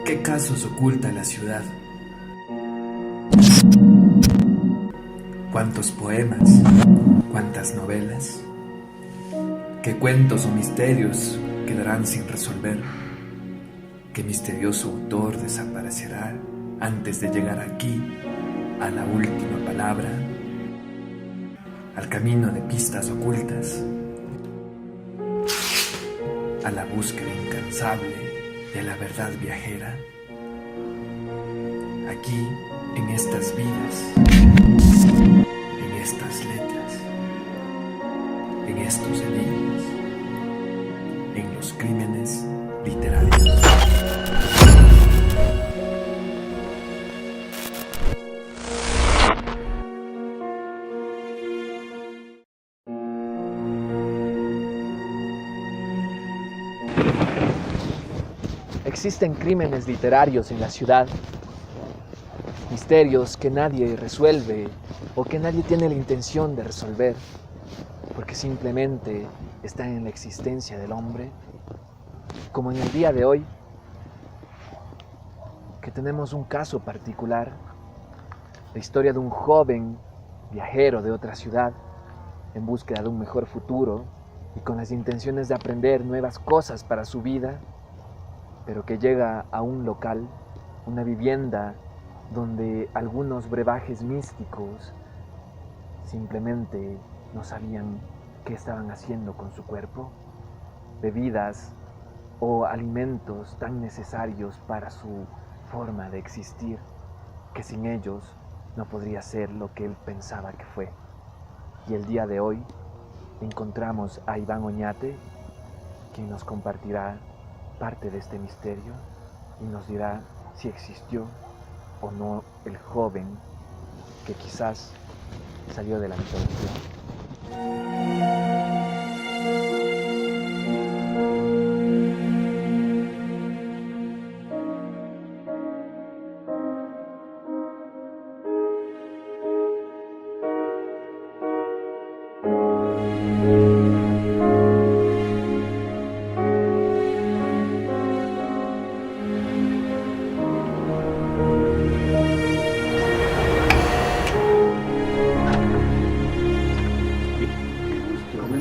¿Qué casos oculta la ciudad? ¿Cuántos poemas? ¿Cuántas novelas? ¿Qué cuentos o misterios quedarán sin resolver? ¿Qué misterioso autor desaparecerá antes de llegar aquí a la última palabra? Al camino de pistas ocultas, a la búsqueda incansable de la verdad viajera. Aquí, en estas vidas, en estas letras, en estos enigmas, en los crímenes literarios. Existen crímenes literarios en la ciudad, misterios que nadie resuelve o que nadie tiene la intención de resolver, porque simplemente están en la existencia del hombre, como en el día de hoy, que tenemos un caso particular, la historia de un joven viajero de otra ciudad en búsqueda de un mejor futuro y con las intenciones de aprender nuevas cosas para su vida, pero que llega a un local, una vivienda donde algunos brebajes místicos simplemente no sabían qué estaban haciendo con su cuerpo, bebidas o alimentos tan necesarios para su forma de existir, que sin ellos no podría ser lo que él pensaba que fue. Y el día de hoy encontramos a Iván Oñate, quien nos compartirá parte de este misterio y nos dirá si existió o no el joven que quizás salió de la mitología.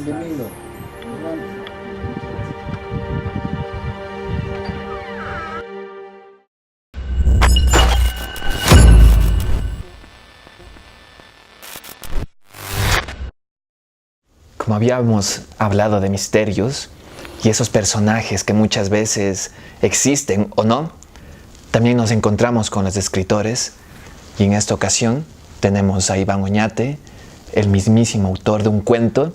Bienvenido. Como habíamos hablado de misterios y esos personajes que muchas veces existen o no, también nos encontramos con los escritores y en esta ocasión tenemos a Iván Oñate, el mismísimo autor de un cuento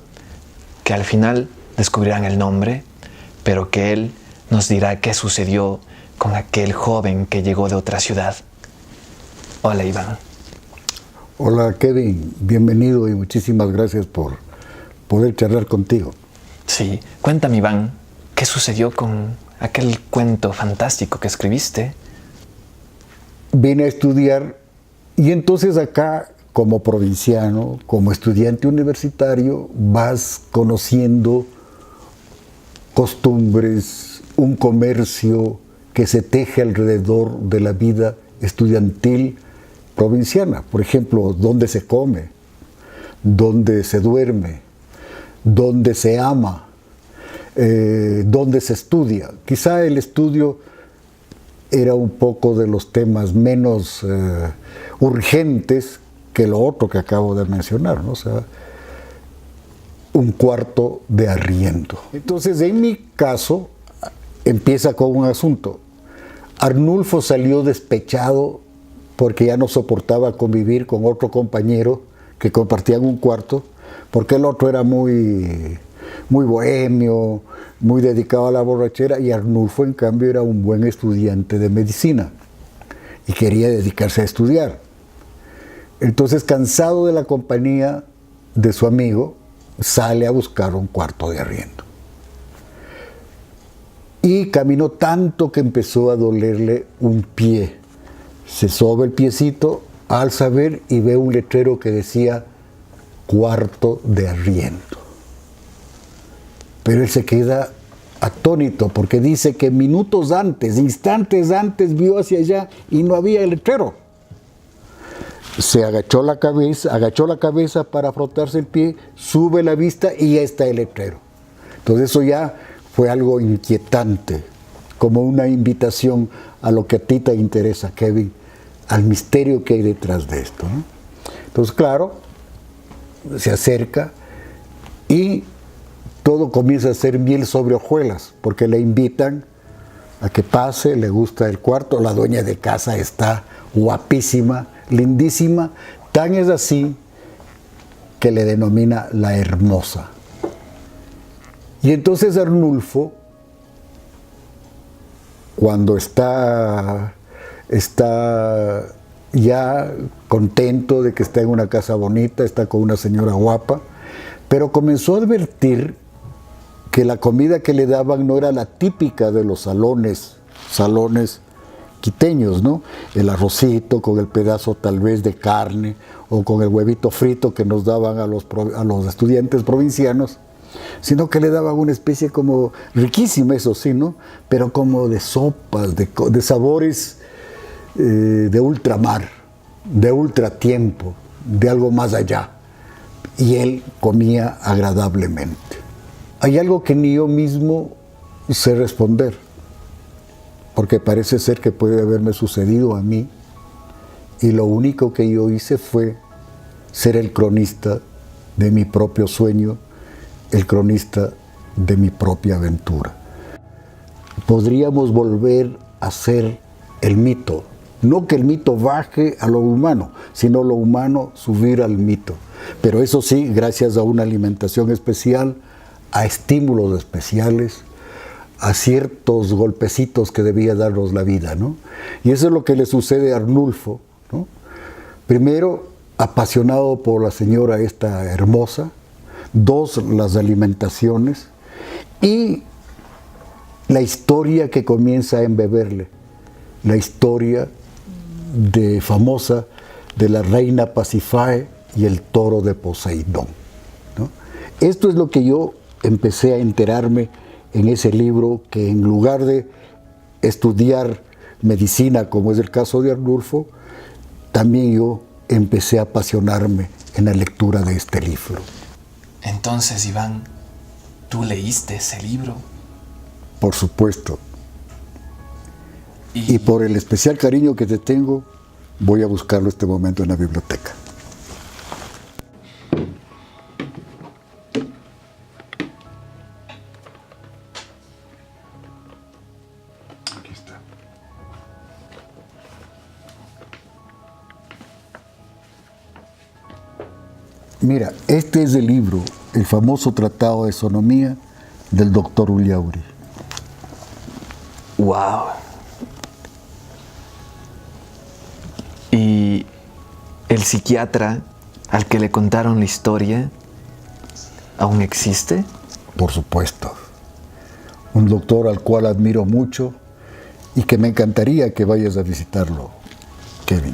que al final descubrirán el nombre, pero que él nos dirá qué sucedió con aquel joven que llegó de otra ciudad. Hola, Iván. Hola, Kevin. Bienvenido y muchísimas gracias por poder charlar contigo. Sí, cuéntame, Iván, ¿qué sucedió con aquel cuento fantástico que escribiste? Vine a estudiar y entonces acá, como provinciano, como estudiante universitario, vas conociendo costumbres, un comercio que se teje alrededor de la vida estudiantil provinciana. Por ejemplo, dónde se come, dónde se duerme, dónde se ama, dónde se estudia. Quizá el estudio era un poco de los temas menos urgentes que lo otro que acabo de mencionar, ¿no? O sea, un cuarto de arriendo. Entonces, en mi caso, empieza con un asunto. Arnulfo salió despechado porque ya no soportaba convivir con otro compañero que compartían un cuarto, porque el otro era muy bohemio, muy dedicado a la borrachera, y Arnulfo, en cambio, era un buen estudiante de medicina y quería dedicarse a estudiar. Entonces, cansado de la compañía de su amigo, sale a buscar un cuarto de arriendo. Y caminó tanto que empezó a dolerle un pie. Se soba el piecito, alza a ver y ve un letrero que decía cuarto de arriendo. Pero él se queda atónito porque dice que minutos antes, instantes antes, vio hacia allá y no había el letrero. Se agachó la cabeza para frotarse el pie, sube la vista y ya está el letrero. Entonces eso ya fue algo inquietante, como una invitación a lo que a ti te interesa, Kevin, al misterio que hay detrás de esto, ¿no? Entonces, claro, se acerca y todo comienza a ser miel sobre hojuelas, porque le invitan a que pase, le gusta el cuarto, la dueña de casa está guapísima, lindísima, tan es así que le denomina la hermosa. Y entonces Arnulfo, cuando está ya contento de que está en una casa bonita, está con una señora guapa, pero comenzó a advertir que la comida que le daban no era la típica de los salones quiteños, ¿no? El arrocito con el pedazo tal vez de carne o con el huevito frito que nos daban a los estudiantes provincianos, sino que le daban una especie como riquísima, eso sí, ¿no? Pero como de sopas, de sabores de ultramar, de ultratiempo, de algo más allá. Y él comía agradablemente. Hay algo que ni yo mismo sé responder, porque parece ser que puede haberme sucedido a mí, y lo único que yo hice fue ser el cronista de mi propio sueño, el cronista de mi propia aventura. Podríamos volver a ser el mito, no que el mito baje a lo humano, sino lo humano subir al mito. Pero eso sí, gracias a una alimentación especial, a estímulos especiales, a ciertos golpecitos que debía darnos la vida, ¿no? Y eso es lo que le sucede a Arnulfo, ¿no? Primero, apasionado por la señora esta hermosa. Dos, las alimentaciones. Y la historia que comienza a embeberle. La historia famosa de la reina Pasífae y el toro de Poseidón, ¿no? Esto es lo que yo empecé a enterarme en ese libro, que en lugar de estudiar medicina, como es el caso de Arnulfo, también yo empecé a apasionarme en la lectura de este libro. Entonces, Iván, ¿tú leíste ese libro? Por supuesto. Y por el especial cariño que te tengo, voy a buscarlo este momento en la biblioteca. Aquí está. Mira, este es el libro, el famoso Tratado de Sonomía del doctor Uliauri. ¡Wow! ¿Y el psiquiatra al que le contaron la historia aún existe? Por supuesto. Un doctor al cual admiro mucho y que me encantaría que vayas a visitarlo, Kevin.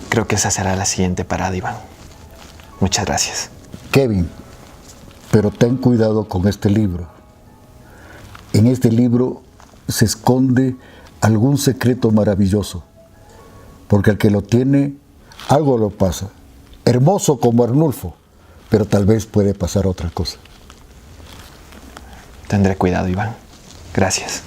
Creo que esa será la siguiente parada, Iván. Muchas gracias. Kevin, pero ten cuidado con este libro. En este libro se esconde algún secreto maravilloso, porque al que lo tiene, algo lo pasa. Hermoso como Arnulfo, pero tal vez puede pasar otra cosa. Tendré cuidado, Iván. Gracias.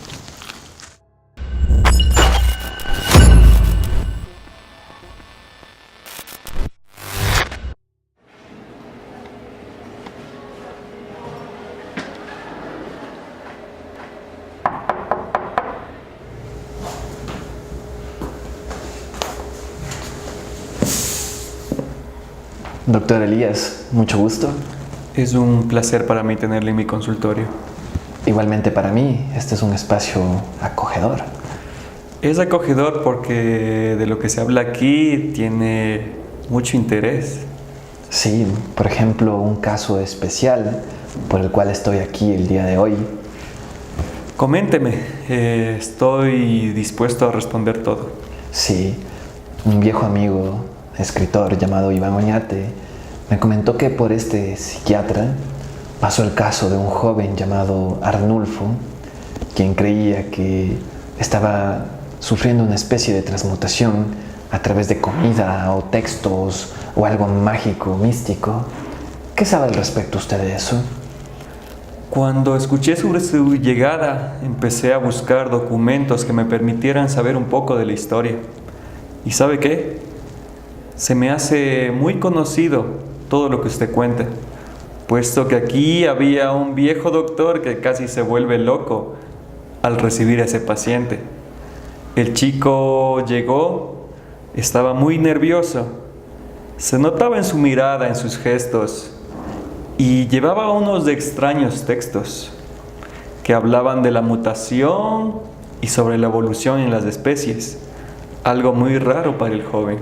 Doctor Elías, mucho gusto. Es un placer para mí tenerle en mi consultorio. Igualmente para mí, este es un espacio acogedor. Es acogedor porque de lo que se habla aquí tiene mucho interés. Sí, por ejemplo, un caso especial por el cual estoy aquí el día de hoy. Coménteme, estoy dispuesto a responder todo. Sí, un viejo amigo, escritor llamado Iván Oñate, me comentó que por este psiquiatra pasó el caso de un joven llamado Arnulfo, quien creía que estaba sufriendo una especie de transmutación a través de comida o textos o algo mágico, místico. ¿Qué sabe al respecto usted de eso? Cuando escuché sobre su llegada, empecé a buscar documentos que me permitieran saber un poco de la historia. ¿Y sabe qué? Se me hace muy conocido todo lo que usted cuenta, puesto que aquí había un viejo doctor que casi se vuelve loco al recibir a ese paciente. El chico llegó, estaba muy nervioso, se notaba en su mirada, en sus gestos, y llevaba unos extraños textos que hablaban de la mutación y sobre la evolución en las especies, algo muy raro para el joven.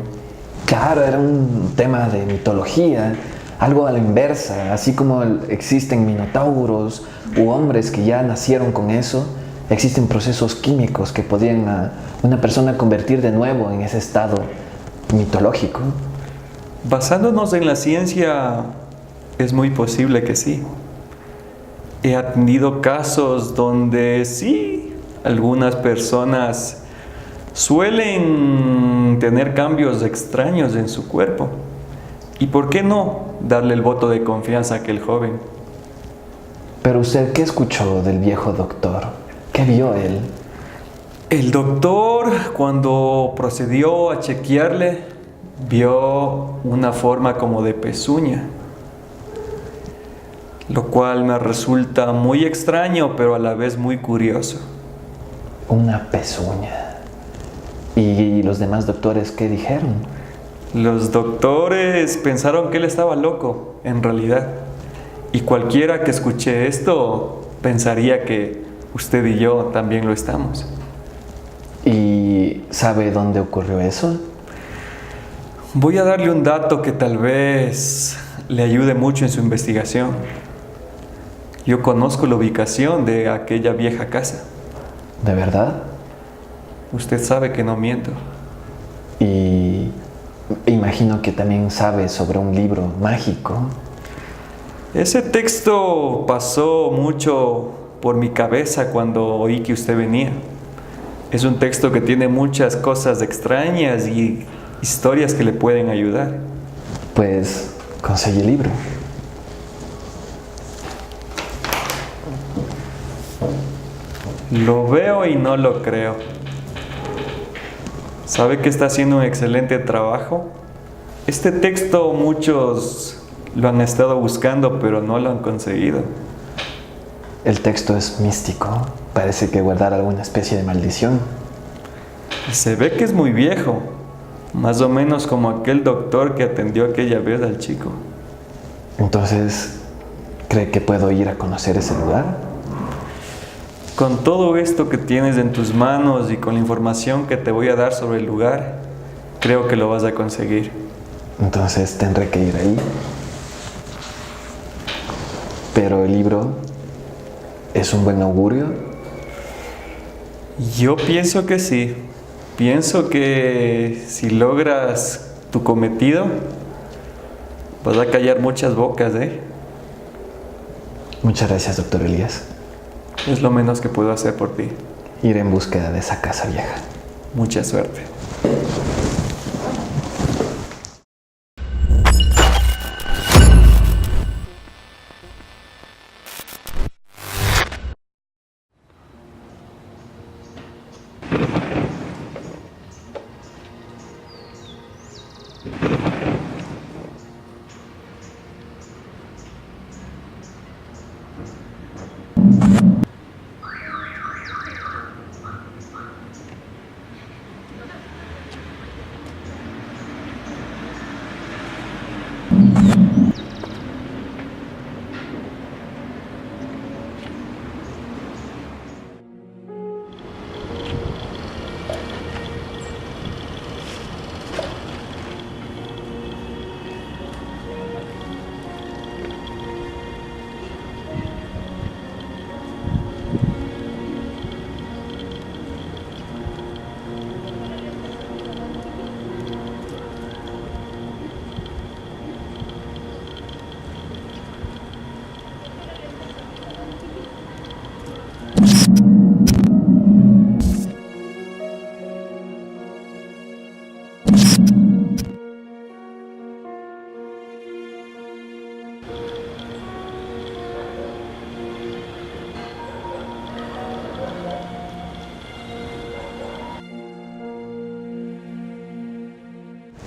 Claro, era un tema de mitología, algo a la inversa, así como existen minotauros u hombres que ya nacieron con eso, existen procesos químicos que podían a una persona convertir de nuevo en ese estado mitológico. Basándonos en la ciencia, es muy posible que sí. He atendido casos donde sí, algunas personas suelen tener cambios extraños en su cuerpo. ¿Y por qué no darle el voto de confianza a aquel joven? Pero usted, ¿qué escuchó del viejo doctor? ¿Qué vio él? El doctor, cuando procedió a chequearle, vio una forma como de pezuña, lo cual me resulta muy extraño, pero a la vez muy curioso. Una pezuña. ¿Y los demás doctores qué dijeron? Los doctores pensaron que él estaba loco, en realidad. Y cualquiera que escuche esto pensaría que usted y yo también lo estamos. ¿Y sabe dónde ocurrió eso? Voy a darle un dato que tal vez le ayude mucho en su investigación. Yo conozco la ubicación de aquella vieja casa. ¿De verdad? Usted sabe que no miento. Y imagino que también sabe sobre un libro mágico. Ese texto pasó mucho por mi cabeza cuando oí que usted venía. Es un texto que tiene muchas cosas extrañas y historias que le pueden ayudar. Pues conseguí el libro. Lo veo y no lo creo. ¿Sabe que está haciendo un excelente trabajo? Este texto muchos lo han estado buscando, pero no lo han conseguido. El texto es místico. Parece que guardara alguna especie de maldición. Y se ve que es muy viejo, más o menos como aquel doctor que atendió aquella vez al chico. Entonces, ¿cree que puedo ir a conocer ese lugar? Con todo esto que tienes en tus manos y con la información que te voy a dar sobre el lugar, creo que lo vas a conseguir. Entonces tendré que ir ahí. Pero el libro es un buen augurio. Yo pienso que sí. Pienso que si logras tu cometido, vas a callar muchas bocas, ¿eh? Muchas gracias, doctor Elías. Es lo menos que puedo hacer por ti. Iré en búsqueda de esa casa vieja. Mucha suerte.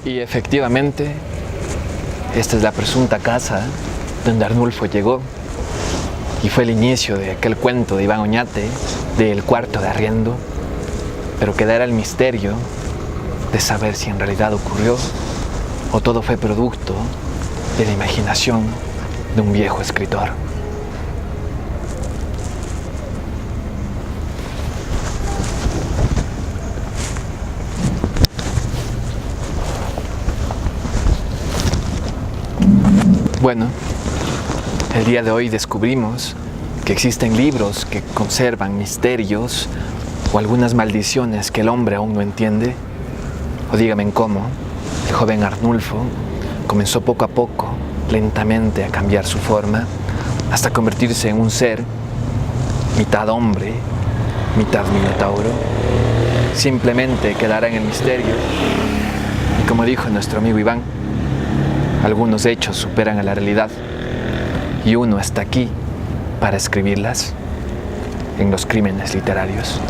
Y efectivamente, esta es la presunta casa donde Arnulfo llegó y fue el inicio de aquel cuento de Iván Oñate, del cuarto de arriendo, pero quedará el misterio de saber si en realidad ocurrió o todo fue producto de la imaginación de un viejo escritor. Bueno, el día de hoy descubrimos que existen libros que conservan misterios o algunas maldiciones que el hombre aún no entiende. O dígame cómo, el joven Arnulfo comenzó poco a poco, lentamente a cambiar su forma, hasta convertirse en un ser mitad hombre, mitad minotauro. Simplemente quedará en el misterio. Y como dijo nuestro amigo Iván, algunos hechos superan a la realidad y uno está aquí para escribirlas en los crímenes literarios.